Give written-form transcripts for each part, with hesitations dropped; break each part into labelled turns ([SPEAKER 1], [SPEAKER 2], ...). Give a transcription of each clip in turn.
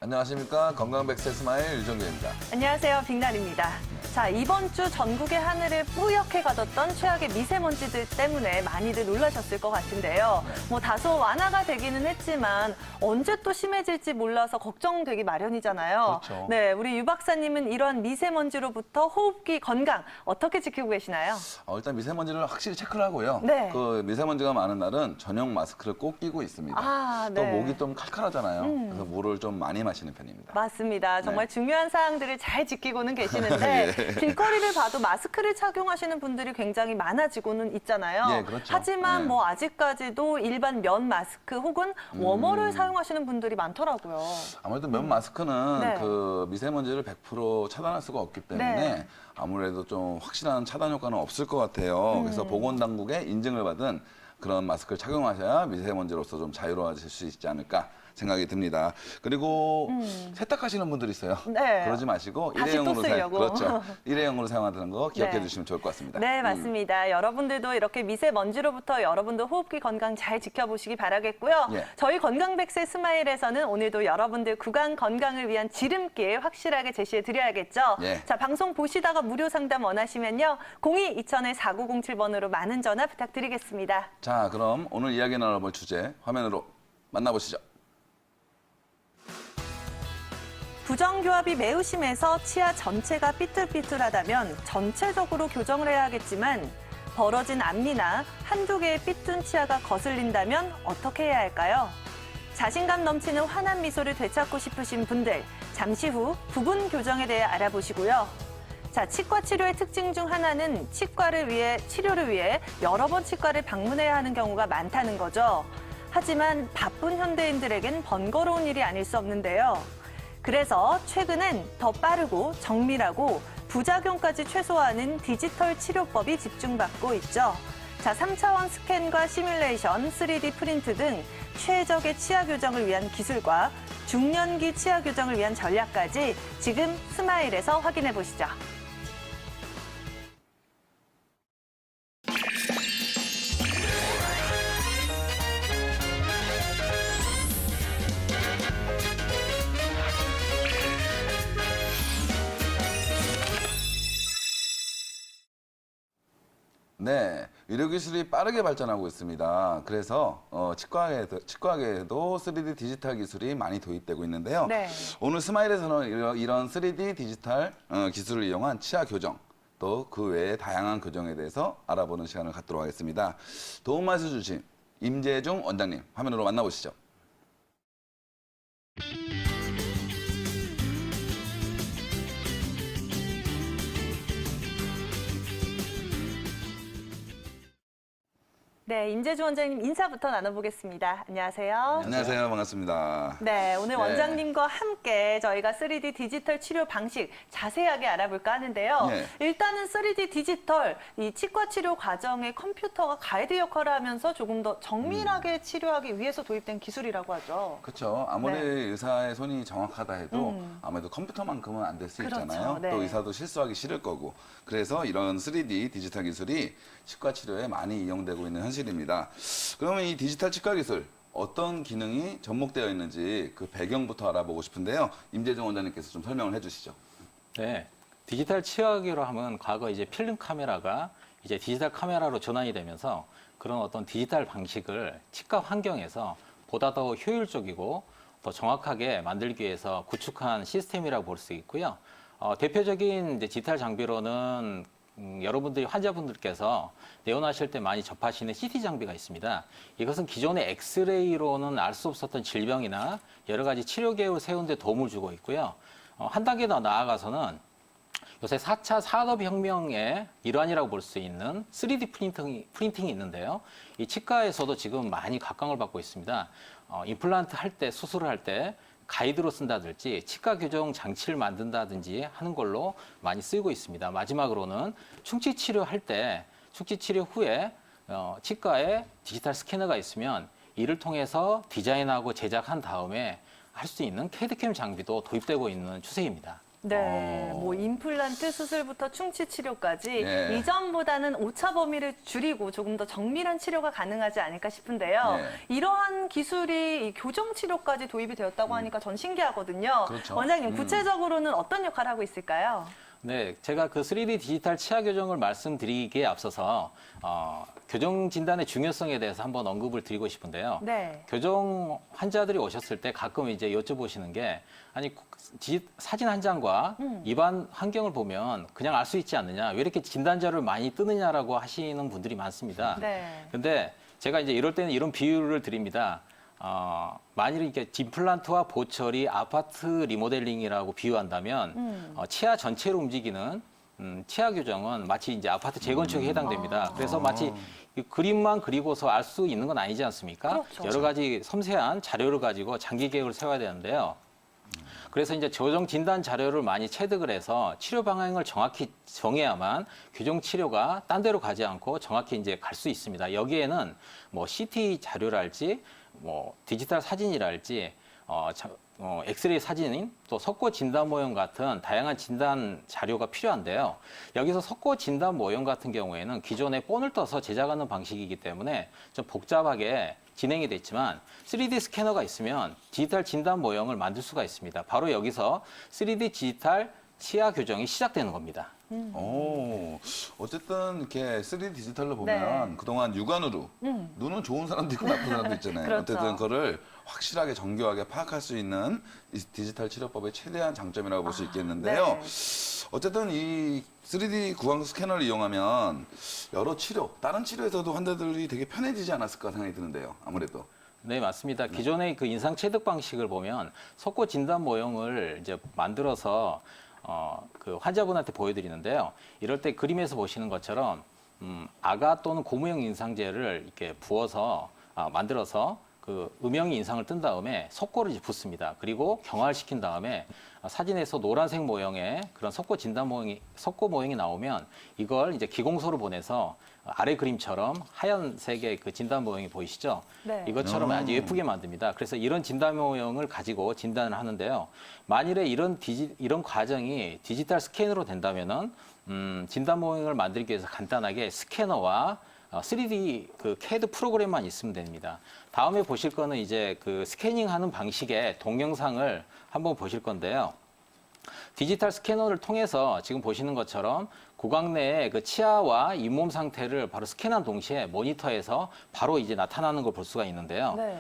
[SPEAKER 1] 안녕하십니까. 건강백세 스마일 유정규입니다.
[SPEAKER 2] 안녕하세요. 빅날입니다. 자, 이번 주 전국의 하늘을 뿌옇게 가뒀던 최악의 미세먼지들 때문에 많이들 놀라셨을 것 같은데요. 다소 완화가 되기는 했지만 언제 또 심해질지 몰라서 걱정되기 마련이잖아요.
[SPEAKER 1] 그렇죠.
[SPEAKER 2] 네, 우리 유 박사님은 이런 미세먼지로부터 호흡기 건강 어떻게 지키고 계시나요?
[SPEAKER 1] 일단 미세먼지를 확실히 체크를 하고요.
[SPEAKER 2] 네.
[SPEAKER 1] 그 미세먼지가 많은 날은 전용 마스크를 꼭 끼고 있습니다. 또
[SPEAKER 2] 네.
[SPEAKER 1] 목이 좀 칼칼하잖아요. 그래서 물을 좀 많이 마시는 편입니다.
[SPEAKER 2] 맞습니다. 정말 중요한 사항들을 잘 지키고는 계시는데
[SPEAKER 1] 예.
[SPEAKER 2] 길거리를 봐도 마스크를 착용하시는 분들이 굉장히 많아지고는 있잖아요.
[SPEAKER 1] 예, 그렇죠.
[SPEAKER 2] 하지만
[SPEAKER 1] 네.
[SPEAKER 2] 아직까지도 일반 면 마스크 혹은 워머를 사용하시는 분들이 많더라고요.
[SPEAKER 1] 아무래도 면 마스크는
[SPEAKER 2] 네.
[SPEAKER 1] 그 미세먼지를 100% 차단할 수가 없기 때문에
[SPEAKER 2] 네.
[SPEAKER 1] 아무래도 좀 확실한 차단 효과는 없을 것 같아요. 그래서 보건당국의 인증을 받은 그런 마스크를 착용하셔야 미세먼지로서 좀 자유로워질 수 있지 않을까 생각이 듭니다. 그리고 세탁하시는 분들이 있어요.
[SPEAKER 2] 네.
[SPEAKER 1] 그러지 마시고
[SPEAKER 2] 다시 또 쓰려고.
[SPEAKER 1] 그렇죠. 일회용으로 사용하는 거 기억해
[SPEAKER 2] 네.
[SPEAKER 1] 주시면 좋을 것 같습니다.
[SPEAKER 2] 네, 맞습니다. 여러분들도 이렇게 미세먼지로부터 여러분도 호흡기 건강 잘 지켜보시기 바라겠고요.
[SPEAKER 1] 예.
[SPEAKER 2] 저희 건강백세 스마일에서는 오늘도 여러분들 구강 건강을 위한 지름길 확실하게 제시해 드려야겠죠.
[SPEAKER 1] 예.
[SPEAKER 2] 자, 방송 보시다가 무료 상담 원하시면요. 02-2000-4907번으로 많은 전화 부탁드리겠습니다.
[SPEAKER 1] 자, 그럼 오늘 이야기 나눠볼 주제 화면으로 만나보시죠.
[SPEAKER 2] 부정교합이 매우 심해서 치아 전체가 삐뚤삐뚤하다면 전체적으로 교정을 해야 하겠지만 벌어진 앞니나 한두 개의 삐뚤 치아가 거슬린다면 어떻게 해야 할까요? 자신감 넘치는 환한 미소를 되찾고 싶으신 분들, 잠시 후 부분 교정에 대해 알아보시고요. 자, 치과 치료의 특징 중 하나는 치료를 위해 여러 번 치과를 방문해야 하는 경우가 많다는 거죠. 하지만 바쁜 현대인들에겐 번거로운 일이 아닐 수 없는데요. 그래서 최근엔 더 빠르고 정밀하고 부작용까지 최소화하는 디지털 치료법이 집중받고 있죠. 자, 3차원 스캔과 시뮬레이션, 3D 프린트 등 최적의 치아 교정을 위한 기술과 중년기 치아 교정을 위한 전략까지 지금 스마일에서 확인해 보시죠.
[SPEAKER 1] 네, 의료기술이 빠르게 발전하고 있습니다. 그래서 치과계에도 3D 디지털 기술이 많이 도입되고 있는데요.
[SPEAKER 2] 네.
[SPEAKER 1] 오늘 스마일에서는 이런 3D 디지털 기술을 이용한 치아 교정, 또 그 외의 다양한 교정에 대해서 알아보는 시간을 갖도록 하겠습니다. 도움 말씀 주신 임재중 원장님, 화면으로 만나보시죠.
[SPEAKER 2] 네, 임재주 원장님 인사부터 나눠보겠습니다. 안녕하세요.
[SPEAKER 1] 안녕하세요. 반갑습니다.
[SPEAKER 2] 네, 오늘
[SPEAKER 1] 네.
[SPEAKER 2] 원장님과 함께 저희가 3D 디지털 치료 방식 자세하게 알아볼까 하는데요.
[SPEAKER 1] 네.
[SPEAKER 2] 일단은 3D 디지털, 이 치과 치료 과정에 컴퓨터가 가이드 역할을 하면서 조금 더 정밀하게 치료하기 위해서 도입된 기술이라고 하죠.
[SPEAKER 1] 그렇죠. 아무리
[SPEAKER 2] 네.
[SPEAKER 1] 의사의 손이 정확하다 해도 아무래도 컴퓨터만큼은 안 될 수
[SPEAKER 2] 그렇죠.
[SPEAKER 1] 있잖아요.
[SPEAKER 2] 네.
[SPEAKER 1] 또 의사도 실수하기 싫을 거고. 그래서 이런 3D 디지털 기술이 치과 치료에 많이 이용되고 있는 현실입니다. 그러면 이 디지털 치과 기술 어떤 기능이 접목되어 있는지 그 배경부터 알아보고 싶은데요. 임재정 원장님께서 좀 설명을 해주시죠.
[SPEAKER 3] 네, 디지털 치료기로 하면 과거 이제 필름 카메라가 이제 디지털 카메라로 전환이 되면서 그런 어떤 디지털 방식을 치과 환경에서 보다 더 효율적이고 더 정확하게 만들기 위해서 구축한 시스템이라고 볼 수 있고요. 대표적인 이제 디지털 장비로는 여러분들이 환자분들께서 내원하실 때 많이 접하시는 CT 장비가 있습니다. 이것은 기존의 엑스레이로는 알 수 없었던 질병이나 여러 가지 치료 계획을 세우는 데 도움을 주고 있고요. 한 단계 더 나아가서는 요새 4차 산업혁명의 일환이라고 볼 수 있는 3D 프린팅이 있는데요. 이 치과에서도 지금 많이 각광을 받고 있습니다. 임플란트 할 때, 수술을 할 때 가이드로 쓴다든지 치과 교정 장치를 만든다든지 하는 걸로 많이 쓰이고 있습니다. 마지막으로는 충치 치료할 때 충치 치료 후에 치과에 디지털 스캐너가 있으면 이를 통해서 디자인하고 제작한 다음에 할 수 있는 캐드캠 장비도 도입되고 있는 추세입니다.
[SPEAKER 2] 네, 뭐 임플란트 수술부터 충치 치료까지
[SPEAKER 1] 예.
[SPEAKER 2] 이전보다는 오차 범위를 줄이고 조금 더 정밀한 치료가 가능하지 않을까 싶은데요.
[SPEAKER 1] 예.
[SPEAKER 2] 이러한 기술이 이 교정 치료까지 도입이 되었다고 하니까 전 신기하거든요.
[SPEAKER 1] 그렇죠.
[SPEAKER 2] 원장님, 구체적으로는 어떤 역할을 하고 있을까요?
[SPEAKER 3] 네, 제가 그 3D 디지털 치아 교정을 말씀드리기에 앞서서 교정 진단의 중요성에 대해서 한번 언급을 드리고 싶은데요.
[SPEAKER 2] 네.
[SPEAKER 3] 교정 환자들이 오셨을 때 가끔 이제 여쭤보시는 게 아니 사진 한 장과 입안 환경을 보면 그냥 알 수 있지 않느냐, 왜 이렇게 진단 자료를 많이 뜨느냐라고 하시는 분들이 많습니다.
[SPEAKER 2] 네.
[SPEAKER 3] 근데 제가 이제 이럴 때는 이런 비유를 드립니다. 만일 이렇게 임플란트와 보철이 아파트 리모델링이라고 비유한다면 치아 전체를 움직이는 치아 교정은 마치 이제 아파트 재건축에 해당됩니다. 그래서 마치 이 그림만 그리고서 알 수 있는 건 아니지 않습니까?
[SPEAKER 2] 그렇죠.
[SPEAKER 3] 여러 가지 섬세한 자료를 가지고 장기 계획을 세워야 되는데요. 그래서 이제 교정 진단 자료를 많이 체득을 해서 치료 방향을 정확히 정해야만 교정 치료가 딴 데로 가지 않고 정확히 이제 갈 수 있습니다. 여기에는 뭐 CT 자료랄지 뭐 디지털 사진이랄지 엑스레이 사진인 또 석고 진단 모형 같은 다양한 진단 자료가 필요한데요. 여기서 석고 진단 모형 같은 경우에는 기존에 본을 떠서 제작하는 방식이기 때문에 좀 복잡하게 진행이 됐지만 3D 스캐너가 있으면 디지털 진단 모형을 만들 수가 있습니다. 바로 여기서 3D 디지털 치아 교정이 시작되는 겁니다.
[SPEAKER 1] 오, 어쨌든 이렇게 3D 디지털로 보면
[SPEAKER 2] 네.
[SPEAKER 1] 그동안 육안으로 눈은 좋은 사람도 있고 나쁜 사람도 있잖아요.
[SPEAKER 2] 그렇죠.
[SPEAKER 1] 어쨌든 그거를 확실하게 정교하게 파악할 수 있는 이 디지털 치료법의 최대한 장점이라고 볼 수 있겠는데요.
[SPEAKER 2] 네.
[SPEAKER 1] 어쨌든 이 3D 구강 스캐너를 이용하면 여러 치료, 다른 치료에서도 환자들이 되게 편해지지 않았을까 생각이 드는데요. 아무래도.
[SPEAKER 3] 네, 맞습니다. 기존의 그 인상 체득 방식을 보면 석고 진단 모형을 이제 만들어서 그 환자분한테 보여드리는데요. 이럴 때 그림에서 보시는 것처럼 아가 또는 고무형 인상제를 이렇게 부어서 만들어서 그 음영이 인상을 뜬 다음에 석고를 이제 붓습니다. 그리고 경화를 시킨 다음에 사진에서 노란색 모형의 그런 석고 모형이 나오면 이걸 이제 기공소로 보내서 아래 그림처럼 하얀색의 그 진단 모형이 보이시죠?
[SPEAKER 2] 네.
[SPEAKER 3] 이것처럼 아주 예쁘게 만듭니다. 그래서 이런 진단 모형을 가지고 진단을 하는데요. 만일에 이런 과정이 디지털 스캐너로 된다면은 진단 모형을 만들기 위해서 간단하게 스캐너와 3D 그 CAD 프로그램만 있으면 됩니다. 다음에 보실 거는 이제 그 스캐닝하는 방식의 동영상을 한번 보실 건데요. 디지털 스캐너를 통해서 지금 보시는 것처럼 구강 내의 그 치아와 잇몸 상태를 바로 스캔한 동시에 모니터에서 바로 이제 나타나는 걸 볼 수가 있는데요.
[SPEAKER 2] 네.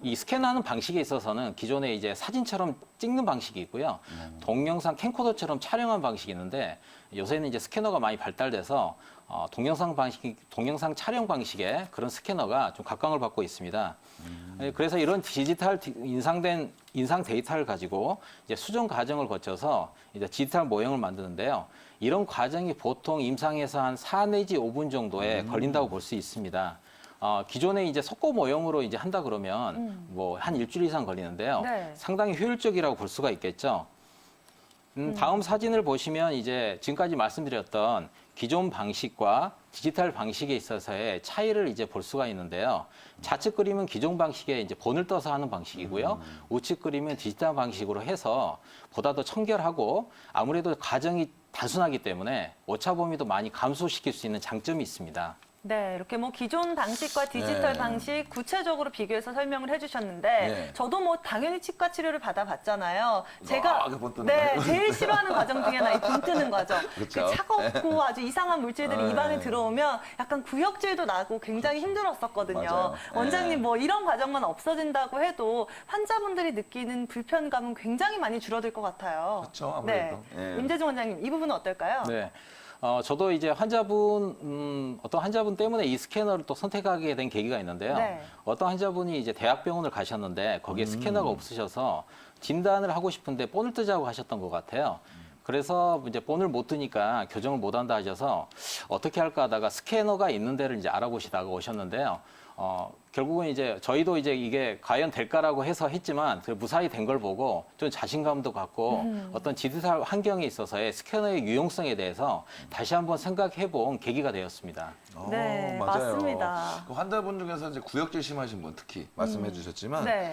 [SPEAKER 3] 이 스캔하는 방식에 있어서는 기존에 이제 사진처럼 찍는 방식이 있고요. 동영상 캠코더처럼 촬영한 방식이 있는데 요새는 이제 스캐너가 많이 발달돼서 동영상 촬영 방식의 그런 스캐너가 좀 각광을 받고 있습니다. 그래서 이런 디지털 인상 데이터를 가지고 이제 수정 과정을 거쳐서 이제 디지털 모형을 만드는데요. 이런 과정이 보통 임상에서 한 4 내지 5분 정도에 걸린다고 볼 수 있습니다. 기존에 이제 석고 모형으로 이제 한다 그러면 뭐 한 일주일 이상 걸리는데요.
[SPEAKER 2] 네.
[SPEAKER 3] 상당히 효율적이라고 볼 수가 있겠죠. 다음 사진을 보시면 이제 지금까지 말씀드렸던 기존 방식과 디지털 방식에 있어서의 차이를 이제 볼 수가 있는데요. 좌측 그림은 기존 방식의 이제 본을 떠서 하는 방식이고요. 우측 그림은 디지털 방식으로 해서 보다 더 청결하고 아무래도 과정이 단순하기 때문에 오차 범위도 많이 감소시킬 수 있는 장점이 있습니다.
[SPEAKER 2] 네, 이렇게 뭐 기존 방식과 디지털
[SPEAKER 1] 네.
[SPEAKER 2] 방식 구체적으로 비교해서 설명을 해주셨는데
[SPEAKER 1] 네.
[SPEAKER 2] 저도 뭐 당연히 치과 치료를 받아봤잖아요.
[SPEAKER 1] 본 뜨는
[SPEAKER 2] 네,
[SPEAKER 1] 거.
[SPEAKER 2] 제일 싫어하는 과정 중에 하나 이 분 뜨는 과정.
[SPEAKER 1] 그렇죠.
[SPEAKER 2] 그 차갑고 아주 이상한 물질들이
[SPEAKER 1] 네.
[SPEAKER 2] 입안에 들어오면 약간 구역질도 나고 굉장히 힘들었었거든요.
[SPEAKER 1] 맞아요.
[SPEAKER 2] 원장님
[SPEAKER 1] 네.
[SPEAKER 2] 뭐 이런 과정만 없어진다고 해도 환자분들이 느끼는 불편감은 굉장히 많이 줄어들 것 같아요.
[SPEAKER 1] 그렇죠, 아무래도.
[SPEAKER 2] 네.
[SPEAKER 1] 예.
[SPEAKER 2] 임재중 원장님 이 부분은 어떨까요?
[SPEAKER 3] 네. 저도 이제 어떤 환자분 때문에 이 스캐너를 또 선택하게 된 계기가 있는데요.
[SPEAKER 2] 네.
[SPEAKER 3] 어떤 환자분이 이제 대학병원을 가셨는데 거기에 스캐너가 없으셔서 진단을 하고 싶은데 본을 뜨자고 하셨던 것 같아요. 그래서 이제 본을 못 뜨니까 교정을 못 한다 하셔서 어떻게 할까 하다가 스캐너가 있는 데를 이제 알아보시다가 오셨는데요. 결국은 이제 저희도 이제 이게 과연 될까라고 해서 했지만 그 무사히 된 걸 보고 좀 자신감도 갖고 어떤 디지털 환경에 있어서의 스캐너의 유용성에 대해서 다시 한번 생각해 본 계기가 되었습니다.
[SPEAKER 2] 네, 맞습니다.
[SPEAKER 1] 그 환자분 중에서 이제 구역질 심하신 분 특히 말씀해 주셨지만
[SPEAKER 2] 네.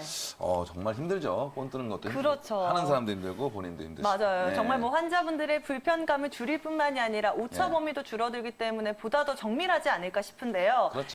[SPEAKER 1] 정말 힘들죠. 본 뜨는 것도
[SPEAKER 2] 그렇죠.
[SPEAKER 1] 힘들고 하는 사람도 힘들고 본인도 힘드시고.
[SPEAKER 2] 맞아요.
[SPEAKER 1] 네.
[SPEAKER 2] 정말 뭐 환자분들의 불편감을 줄일 뿐만이 아니라 오차
[SPEAKER 1] 네.
[SPEAKER 2] 범위도 줄어들기 때문에 보다 더 정밀하지 않을까 싶은데요.
[SPEAKER 1] 그렇죠.